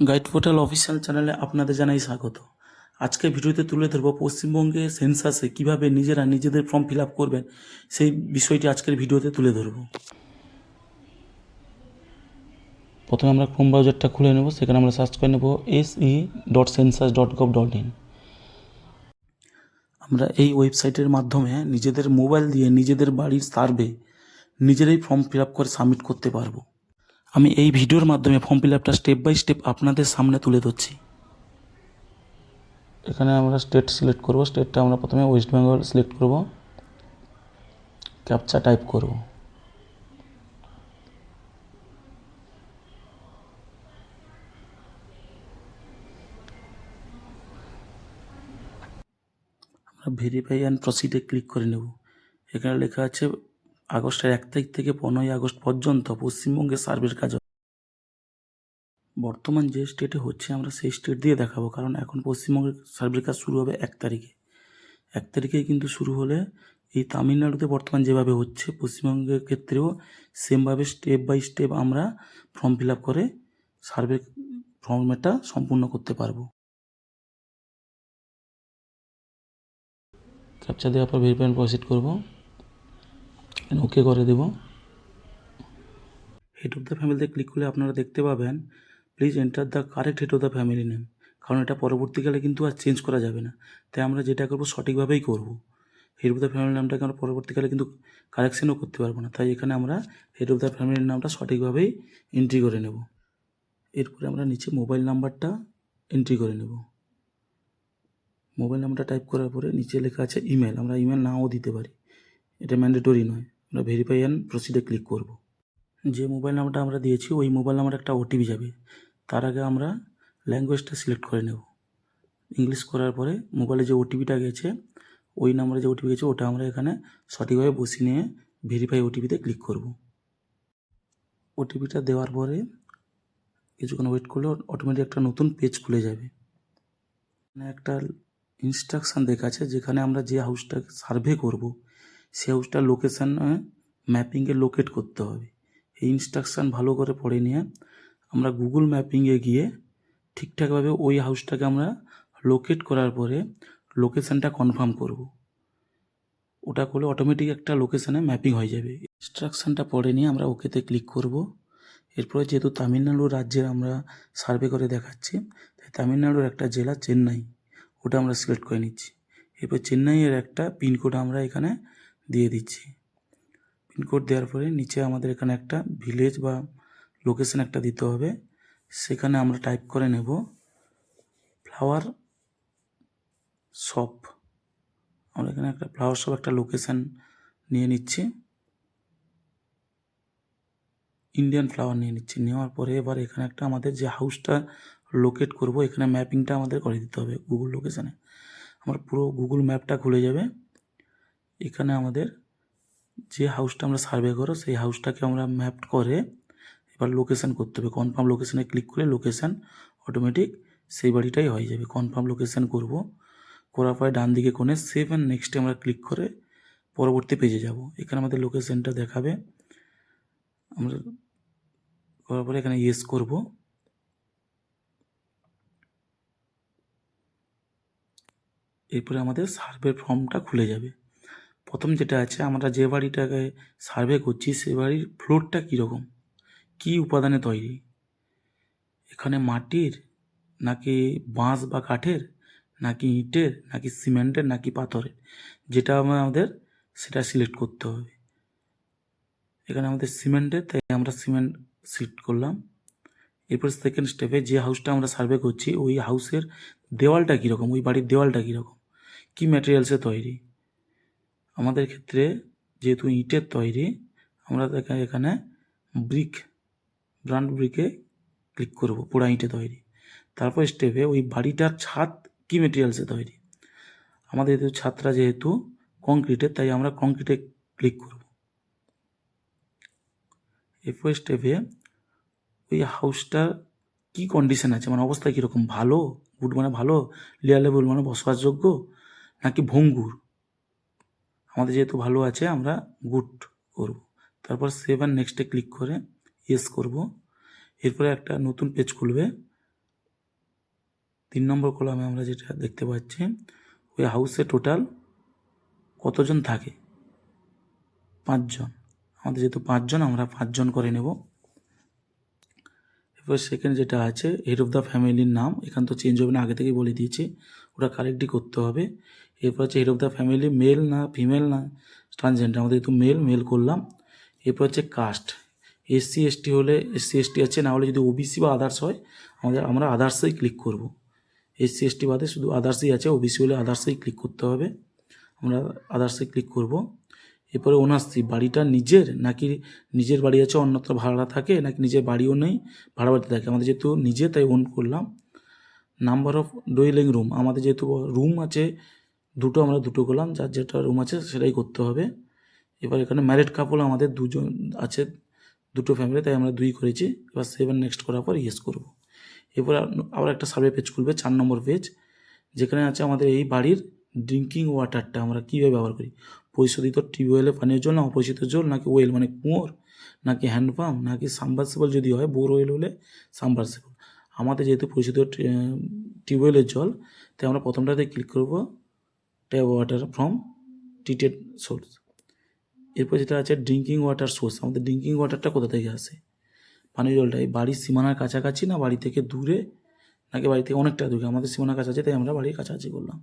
Guide portal official চ্যানেলে আপনাদের জানাই স্বাগত। আজকে ভিডিওতে তুলে ধরব পশ্চিমবঙ্গে সেন্সাসে কিভাবে নিজেরা নিজেদের ফর্ম ফিল আপ করবেন সেই বিষয়টি আজকের ভিডিওতে তুলে ধরব। প্রথমে আমরা ক্রোম ব্রাউজারটা খুলে নেব, সেখানে আমরা সার্চ করে নেব se.census.gov.in। আমরা এই ওয়েবসাইটের মাধ্যমে নিজেদের মোবাইল দিয়ে নিজেদের বাড়ির সার্ভে নিজেরাই ফর্ম ফিল আপ করে সাবমিট করতে পারবো। আমি এই ভিডিওর মাধ্যমে ফর্ম ফিল আপটা স্টেপ বাই স্টেপ আপনাদের সামনে তুলে ধরছি। এখানে আমরা স্টেট সিলেক্ট করব। স্টেটটা আমরা প্রথমে ওয়েস্ট বেঙ্গল সিলেক্ট করব, ক্যাপচা টাইপ করব। আমরা ভেরিফাই অ্যান্ড প্রসিডে ক্লিক করে নেব। এখানে লেখা আছে আগস্টের 1 তারিখ থেকে 15ই আগস্ট পর্যন্ত পশ্চিমবঙ্গে সার্ভের কাজ। বর্তমান যে স্টেটে হচ্ছে আমরা সেই স্টেট দিয়ে দেখাবো, কারণ এখন পশ্চিমবঙ্গের সার্ভের কাজ শুরু হবে 1 তারিখে। 1 তারিখেই কিন্তু শুরু হলে এই তামিলনাড়ুতে বর্তমান যেভাবে হচ্ছে পশ্চিমবঙ্গের ক্ষেত্রেও সেমভাবে স্টেপ বাই স্টেপ আমরা ফর্ম ফিল আপ করে সার্ভে ফর্মেটটা সম্পূর্ণ করতে পারবো। ক্যাপচা দেওয়ার পর ভেরিফাই অ্যান্ড প্রসিড করবো, ওকে করে দেব। হেড অফ দ্য ফ্যামিলিতে ক্লিক করলে আপনারা দেখতে পাবেন please enter the correct head of the family name, কারণ এটা পরবর্তীকালে কিন্তু আর চেঞ্জ করা যাবে না। তাই আমরা যেটা করবো সঠিকভাবেই করব। হেড অফ দ্য ফ্যামিলির নামটাকে আমরা পরবর্তীকালে কিন্তু কারেকশনও করতে পারবো না, তাই এখানে আমরা হেড অফ দ্য ফ্যামিলির নামটা সঠিকভাবেই এন্ট্রি করে নেব। এরপরে আমরা নিচে মোবাইল নাম্বারটা এন্ট্রি করে নেব। মোবাইল নাম্বারটা টাইপ করার পরে নিচে লেখা আছে ইমেল, আমরা ইমেল নাও দিতে পারি, এটা ম্যান্ডেটরি নয়। আমরা ভেরিফাই অ্যান্ড প্রসিডে ক্লিক করব। যে মোবাইল নাম্বারটা আমরা দিয়েছি ওই মোবাইল নাম্বারে একটা ওটিপি যাবে। তার আগে আমরা ল্যাঙ্গুয়েজটা সিলেক্ট করে নেব। ইংলিশ করার পরে মোবাইলে যে ওটিপিটা গেছে ওই নাম্বারে যে ওটিপি গেছে ওটা আমরা এখানে সঠিকভাবে বসিয়ে নিয়ে ভেরিফাই ওটিপিতে ক্লিক করব। ওটিপিটা দেওয়ার পরে কিছুক্ষণ ওয়েট করলে অটোমেটিক একটা নতুন পেজ খুলে যাবে। এখানে একটা ইনস্ট্রাকশান দেখা আছে, যেখানে আমরা যে হাউসটা সার্ভে করব সেই হাউসটার লোকেশান ম্যাপিংয়ে লোকেট করতে হবে। এই ইনস্ট্রাকশান ভালো করে পড়ে নিয়ে আমরা গুগল ম্যাপিংয়ে গিয়ে ঠিকঠাকভাবে ওই হাউসটাকে আমরা লোকেট করার পরে লোকেশানটা কনফার্ম করব। ওটা করলে অটোমেটিক একটা লোকেশানে ম্যাপিং হয়ে যাবে। ইনস্ট্রাকশানটা পড়ে নিয়ে আমরা ওকেতে ক্লিক করব। এরপরে যেহেতু তামিলনাড়ু রাজ্যের আমরা সার্ভে করে দেখাচ্ছি, তাই তামিলনাড়ুর একটা জেলা চেন্নাই, ওটা আমরা সিলেক্ট করে নিচ্ছি। এরপর চেন্নাইয়ের একটা পিনকোড আমরা এখানে দিয়ে দিচ্ছি। পিনকোড দেওয়ার পরে নিচে আমাদের এখানে একটা ভিলেজ বা লোকেশান একটা দিতে হবে। সেখানে আমরা টাইপ করে নেব ফ্লাওয়ার শপ। আমরা এখানে একটা ফ্লাওয়ার শপ একটা লোকেশান নিয়ে নিচ্ছি, ইন্ডিয়ান ফ্লাওয়ার নিয়ে নিচ্ছি। নেওয়ার পরে এবার এখানে একটা আমাদের যে হাউসটা লোকেট করব এখানে ম্যাপিংটা আমাদের করে দিতে হবে গুগল লোকেশানে। আমার পুরো গুগল ম্যাপটা খুলে যাবে। এখানে আমাদের যে হাউসটা আমরা সার্ভে করো সেই হাউসটাকে আমরা ম্যাপ করে এবার লোকেশান করতে হবে। কনফার্ম লোকেশানে ক্লিক করে লোকেশান অটোমেটিক সেই বাড়িটাই হয়ে যাবে। কনফার্ম লোকেশান করব, করার পরে ডান দিকে কোণে সেভ অ্যান্ড নেক্সটে আমরা ক্লিক করে পরবর্তী পেজে যাব। এখানে আমাদের লোকেশানটা দেখাবে। আমরা করার পরে এখানে ইয়েস করব। এরপরে আমাদের সার্ভে ফর্মটা খুলে যাবে। প্রথম যেটা আছে, আমরা যে বাড়িটাকে সার্ভে করছি সে বাড়ির ফ্লোরটা কীরকম, কী উপাদানে তৈরি, এখানে মাটির নাকি বাঁশ বা কাঠের নাকি ইটের নাকি সিমেন্টের নাকি পাথরের, যেটা আমাদের সেটা সিলেক্ট করতে হবে। এখানে আমাদের সিমেন্টের, তাই আমরা সিমেন্ট সিলেক্ট করলাম। এরপর সেকেন্ড স্টেপে যে হাউসটা আমরা সার্ভে করছি ওই হাউসের দেওয়ালটা কীরকম, ওই বাড়ির দেওয়ালটা কীরকম, কী ম্যাটেরিয়ালসে তৈরি। আমাদের ক্ষেত্রে যেহেতু ইটের তৈরি আমরা এখানে ব্রান্ড ব্রিকে ক্লিক করব, পোড়া ইটে তৈরি। তারপর স্টেপে ওই বাড়িটার ছাদ কী মেটেরিয়ালসে তৈরি। আমাদের ছাদটা যেহেতু কংক্রিটের তাই আমরা কংক্রিটে ক্লিক করব। এরপর স্টেপে ওই হাউসটার কী কন্ডিশন আছে, মানে অবস্থা কীরকম, ভালো, গুড মানে ভালো, লেয়ার লেভেল মানে বসবাসযোগ্য নাকি ভঙ্গুর। আমাদের যেহেতু ভালো আছে আমরা গুড করব। তারপর সেভ অ্যান্ড নেক্সটে ক্লিক করে ইয়েস করব। এরপরে একটা নতুন পেজ খুলবে। 3 নম্বর কলামে আমরা যেটা দেখতে পাচ্ছি, ওই হাউসে টোটাল কতজন থাকে, 5 জন। আমাদের যেহেতু 5 জন, আমরা 5 জন করে নেব। এরপর সেকেন্ড যেটা আছে, হেড অফ দ্য ফ্যামিলির নাম এখান তো চেঞ্জ হবে না, আগে থেকেই বলে দিয়েছি, ওটা কারেক্টই করতে হবে। এরপর হচ্ছে head of the family male না ফিমেল না ট্রান্সজেন্ডার, আমাদের যেহেতু মেল করলাম। এরপর হচ্ছে কাস্ট, এসসি এসটি হলে এসসি এসটি আছে, না হলে যদি ওবিসি বা আদার্স হয় আমরা আদার্সেই ক্লিক করব। এসসি এসটি বাদে শুধু আদার্সই আছে, ওবিসি হলে আদার্সেই ক্লিক করতে হবে, আমরা আদার্সে ক্লিক করব। এরপরে ওনারশিপ, বাড়িটা নিজের নাকি নিজের বাড়ি আছে অন্যত্র ভাড়া থাকে, নাকি নিজের বাড়িও নেই ভাড়া বাড়িতে থাকে, আমাদের যেহেতু নিজে তাই ওন করলাম। নাম্বার অফ ডুয়েলিং রুম, আমাদের যেহেতু রুম আছে দুটো, আমরা দুটো করলাম, যার যেটা রুম আছে সেটাই করতে হবে। এবার এখানে ম্যারিড কাপল আমাদের 2 জন আছে, দুটো ফ্যামিলি, তাই আমরা 2 করেছি। এবার 7 নেক্সট করার পর ইয়েস করব। এরপর আবার একটা সার্ভে পেজ খুলবে, 4 নম্বর পেজ, যেখানে আছে আমাদের এই বাড়ির ড্রিঙ্কিং ওয়াটারটা আমরা কীভাবে ব্যবহার করি, পরিশোধিত টিউবওয়েলে পানীয় জল না অপরিশোধিত জল, নাকি ওয়েল মানে কুয়োর, নাকি হ্যান্ডপাম্প, নাকি সাবমার্সিবল যদি হয় বোরওয়েল হলে সাবমার্সিবল। আমাদের যেহেতু পরিশোধিত টিউবওয়েলের জল, তাই আমরা প্রথমটাতে ক্লিক করব, tap water from treated source. এরপর যেটা আছে ড্রিঙ্কিং ওয়াটার সোর্স, আমাদের ড্রিঙ্কিং ওয়াটারটা কোথা থেকে আসে, পানীয় জলটা এই বাড়ির সীমানার কাছাকাছি না বাড়ি থেকে দূরে, নাকি বাড়ি থেকে অনেকটা দূরে, আমাদের সীমানার কাছাকাছি তাই আমরা বাড়ির কাছাকাছি করলাম।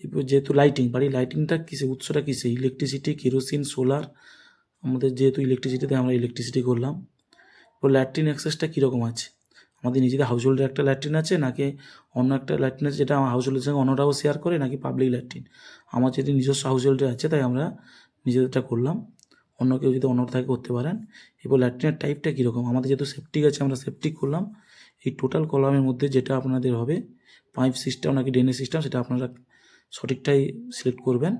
এরপর যেহেতু লাইটিং, বাড়ির লাইটিংটা কিসে, উৎসটা কিসে, ইলেকট্রিসিটি, কেরোসিন, সোলার, আমাদের যেহেতু ইলেকট্রিসিটিতে আমরা ইলেকট্রিসিটি করলাম। এরপর ল্যাট্রিন অ্যাক্সেসটা কীরকম আছে, আমাদের নিজেদের হাউস হোল্ডের একটা ল্যাট্রিন আছে, নাকি অন্য একটা ল্যাট্রিন আছে যেটা আমার হাউস হোল্ডের সঙ্গে অন্যরাও শেয়ার করে, নাকি পাবলিক ল্যাট্রিন। আমার যেহেতু নিজস্ব হাউস হোল্ডে আছে তাই আমরা নিজেদেরটা করলাম, অন্য কেউ যদি অন্য থাকে করতে পারেন। এরপর ল্যাট্রিনের টাইপটা কীরকম, আমাদের যেহেতু সেপটিক আছে আমরা সেপটিক করলাম। এই টোটাল কলামের মধ্যে যেটা আপনাদের হবে, পাইপ সিস্টেম নাকি ড্রেনেজ সিস্টেম, সেটা আপনারা সঠিকটাই সিলেক্ট করবেন।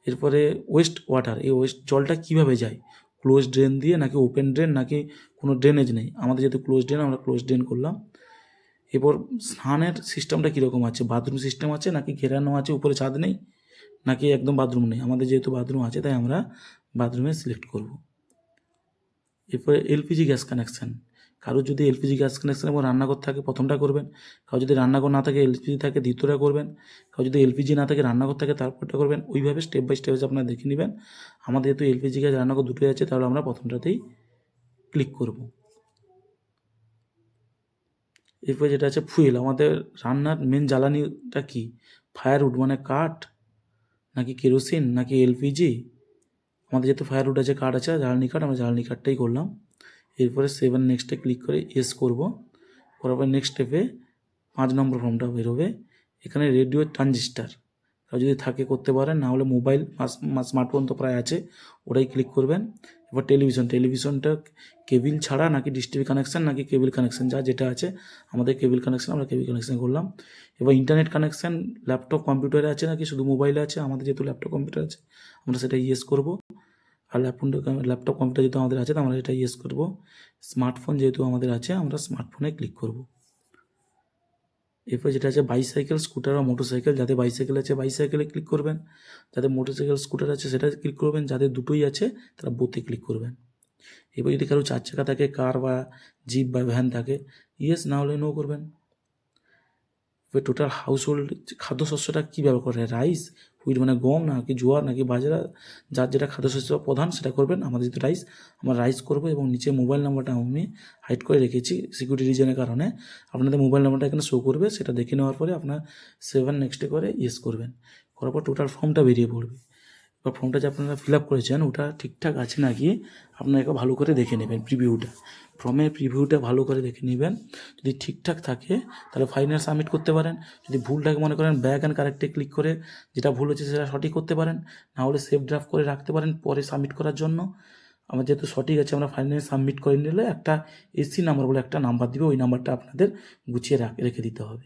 এরপরে ওয়েস্ট ওয়াটার, এই ওয়েস্ট জলটা কীভাবে যায়, ক্লোজ ড্রেন দিয়ে নাকি ওপেন ড্রেন, নাকি কোনো ড্রেনেজ নেই, আমাদের যেহেতু ক্লোজ ড্রেন আমরা ক্লোজ ড্রেন করলাম। এরপর স্নানের সিস্টেমটা কীরকম আছে, বাথরুম সিস্টেম আছে নাকি ঘেরানো আছে, উপরে ছাদ নেই, নাকি একদম বাথরুম নেই, আমাদের যেহেতু বাথরুম আছে তাই আমরা বাথরুমে সিলেক্ট করব। এরপরে এলপিজি গ্যাস কানেকশান, কারোর যদি এলপিজি গ্যাস কানেকশান এবং রান্নাঘর থাকে প্রথমটা করবেন, কারো যদি রান্নাঘর না থাকে এলপিজি থাকে দ্বিতীয়টা করবেন, কারো যদি এলপিজি না থাকে রান্নাঘর থাকে তারপরটা করবেন, ওইভাবে স্টেপ বাই স্টেপ আপনারা দেখে নেবেন। আমাদের যেহেতু এলপিজি গ্যাস রান্নাঘর দুটোই আছে তাহলে আমরা প্রথমটাতেই ক্লিক করব। এরপর যেটা আছে ফুয়েল, আমাদের রান্নার মেন জ্বালানিটা কি, ফায়ারউড মানে কাঠ, নাকি কেরোসিন, নাকি এলপিজি, আমাদের যেহেতু ফায়ারউড আছে কাঠ আছে জ্বালানি কাঠ, আমরা জ্বালানি কাঠটাই করলাম। এরপরে 7 নেক্সটে ক্লিক করে ইয়েস করব। করার পর নেক্সট স্টেপে 5 নম্বর ফর্মটা বেরোবে, এখানে রেডিও ট্রানজিস্টার যদি থাকে করতে পারেন, না হলে মোবাইল স্মার্টফোন তো প্রায় আছে ওটাই ক্লিক করবেন। এবার টেলিভিশনটা কেবিল ছাড়া নাকি ডিশ টিভি কানেকশান নাকি কেবিল কানেকশান, যা যেটা আছে আমাদের কেবিল কানেকশান, আমরা কেবিল কানেকশান করলাম। এবার ইন্টারনেট কানেকশান ল্যাপটপ কম্পিউটারে আছে নাকি শুধু মোবাইলে আছে, আমাদের যেহেতু ল্যাপটপ কম্পিউটার আছে আমরা সেটা ইয়েস করব। আর ল্যাপটপ কম্পিউটার যেহেতু আমাদের আছে তো আমরা এটা ইয়েস করব। স্মার্টফোন যেহেতু আমাদের আছে আমরা স্মার্টফোনে ক্লিক করব। এরপর যেটা আছে বাইসাইকেল, স্কুটার বা মোটরসাইকেল, যাদের বাইসাইকেল আছে বাইসাইকেলে ক্লিক করবেন, যাদের মোটরসাইকেল স্কুটার আছে সেটা ক্লিক করবেন, যাদের দুটোই আছে তারা বোথে ক্লিক করবেন। এবার যদি কারো 4 চাকা থাকে, কার বা জিপ বা ভ্যান থাকে, ইয়েস, না হলে নো করবেন। এবার টোটাল হাউস হোল্ড খাদ্যশস্যটা কী ব্যবহার করে, রাইস, হুইট মানে গম, নাকি জোয়ার, নাকি বাজরা, যার যেটা খাদ্যশস্য প্রধান সেটা করবেন। আমাদের যেহেতু রাইস, আমরা রাইস করবো। এবং নিচে মোবাইল নাম্বারটা আমি হাইড করে রেখেছি সিকিউরিটি রিজনের কারণে, আপনাদের মোবাইল নাম্বারটা এখানে শো করবে, সেটা দেখে নেওয়ার পরে আপনার 7 নেক্সটে করে ইয়েস করবেন। করার পর টোটাল ফর্মটা বেরিয়ে পড়বে। এবার ফর্মটা যে আপনারা ফিল আপ করেছেন ওটা ঠিকঠাক আছে নাকি আপনাকে ভালো করে দেখে নেবেন, ফর্মের প্রিভিউটা ভালো করে দেখে নেবেন। যদি ঠিকঠাক থাকে তাহলে ফাইনাল সাবমিট করতে পারেন। যদি ভুল থাকে মনে করেন ব্যাক অ্যান্ড কারেক্টে ক্লিক করে যেটা ভুল হচ্ছে সেটা সঠিক করতে পারেন, না হলে সেভ ড্রাফট করে রাখতে পারেন পরে সাবমিট করার জন্য। আমার যেহেতু সঠিক আছে আমরা ফাইনাল সাবমিট করে নিলে একটা এসি নাম্বার বলে একটা নাম্বার দিবে, ওই নাম্বারটা আপনাদের গুছিয়ে রেখে দিতে হবে।